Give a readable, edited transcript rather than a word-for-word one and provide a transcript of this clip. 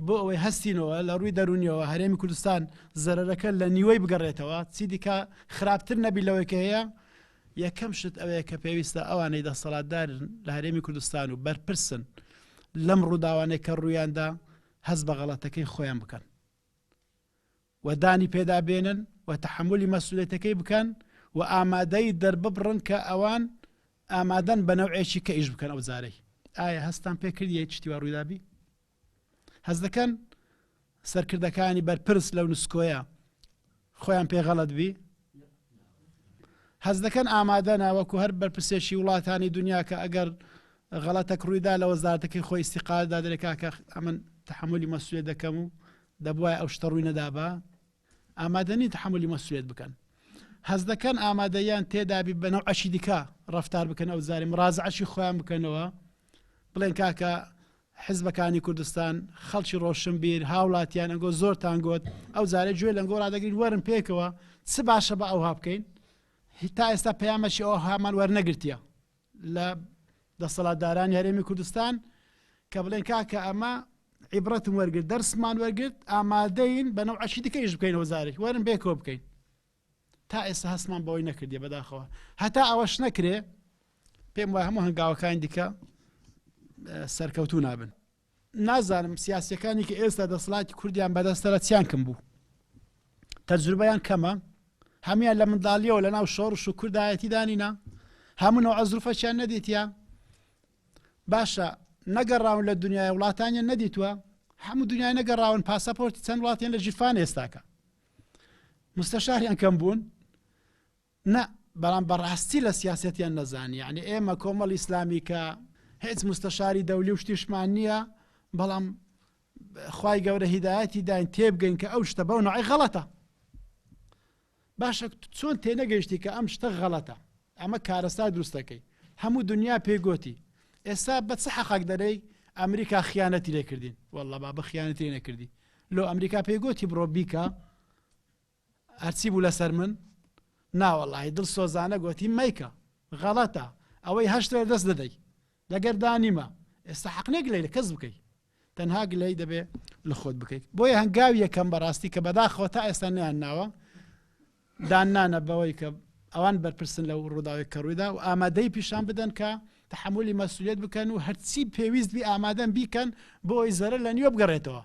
بۆ ئەوەی هەستینەوە لە ڕووی دەرونیەوە هەرێمی کوردستان زەرەرەکە لە نیوەی بگەڕێتەوە چی دیکە خراپتر نەبی لەوەی کە هەیە یەکەم شت ئەوەیە کە پێویستە ئەوانەی دەسەڵاتدارن لە هەرێمی کوردستان و بەرپرسن لەم ڕووداوانەی کە ڕوویاندا هەست بە غەڵەتەکەی خۆیان بکەن و دانی پێدا بێنن و تەحملی مەسئولیەتەکەی بکەن و ئامادەی دەرببڕن کە ئەوان ئامادەن بە نەوعێکی کە ئیش بکەن ئەو جارەی ئایا هەستان پێ کردیە چتیوا ڕوویدابی هەست دەکەن سەرکردەکانی بەرپرس لەو نسکۆیە خۆیان پێ غەڵەت بی هەست دەکەن ئامادە ناوەکو هەر بەرپرسێکی وڵاتانی دنیا کە ئەگەر غەڵەتێک ڕوویدا لە وەزارەتەکەی خۆی ئیستیقالدا دەرێکا کە ئەمن تەحملی مەسئولیەت دەکەم و دەبوایە ئەو شتە ڕووی نەدابا ئامادەنی تەحملی مەسئولیەت بکەن هەست دەکەن ئامادەیان تێدابی بەنەو عەشی دیکە ڕەفتار بکەن ئەو جارێ مڕازعەتی خۆیان بکەنەوە بڵێن کاکە حزبەکانی کوردستان خەڵکی ڕۆشنبیر هاوڵاتیان ئەنگۆ زۆرتان گوت ئەو جارێ گوێ لەنگۆ ڕادەگرین وەرن پێکەوە چ باشە بە ئەوها بکەین تا ئێستا پەیامەشی ئەوە هامان وەرنەگرتیە لە دەسەڵاتدارانی هەرێمی کوردستان کە بڵێن کاکە ئەمە عیبرەتم وەرگرت دەرسمان وەرگرت ئامادەین بەنەو عەشی دیکەیش بکەینەوە جارێک وەرن بێکەوە بکەین تا ئێستا هەستمان بەوەی نەکردیە بەداخەوە هەتا ئەوەش نەکرێ پێم وایە هەموو هەنگاوەکانی دیکە سەرکەوتوو نابن نازانم سیاسیەکانی کە ئێستا دەسەڵاتی کوردیان بەدەستەرە چیان کەم بوو تەجروبەیان کەمە هەمیان لە منداڵیەوە لە ناو شۆڕش و کوردایەتی دانینا هەموو نەوع زروفەشیان نەدیتیە باشە نەگەڕاون لە دنیای وڵاتانیان نەدیتووە هەموو دنیای نەگەڕاون پاسەپۆرتی چەند وڵاتیان لە ژیفان ئێستاکە مستەشاریان کەم بوون نە بەڵام بەڕاستی لە سیاسەتیان نەزانی یعنی ئێمە کۆمەڵ ئیسلامی کە هیچ مستەشاری دەولی و شتیشمان نییە بەڵام خوای گەورە هیدایەتی داین تێبگەین کە ئەو شتە بەو نوعی غەڵەتە باشە چۆن تێنەگەیشتی کە ئەم شتە غەڵەتە ئەمە کارەستا دروستەکەی هەموو دنیا پێگوتی ئێستا بە چ حەقێک دەرەی ئەمریکا خیانەتی لێ کردین وەڵڵا با بە خیانەتی نەکردی لۆ ئەمریکا پێگوتی بڕۆ بیکە هەرچی بوو لەسەر من ناوەڵڵاهی دڵ سۆزانە گوتی مەیکە غەڵەتە ئەوەی هەشتوێ دەست دەدەی لەگەر دانیمە ئێستا حەق نەگلەی لە کەس بکەی تەنها گلەی دەبێ لە خۆت بکەیت بۆیە هەنگاوی یەکەم بەڕاستی کە بەداخەوە تا ئێستا نیان ناوە دانانە بەوەی کە ئەوان بەرپرسن لەو ڕووداوی کە ڕوویدا و ئامادەی پیشان بدەن کە تەحملی مەسئولیەت بکەن و هەرچی پێویست بی ئامادەن بیکەن بۆ ئەوی زەرەر لە نیوە بگەڕێتەوە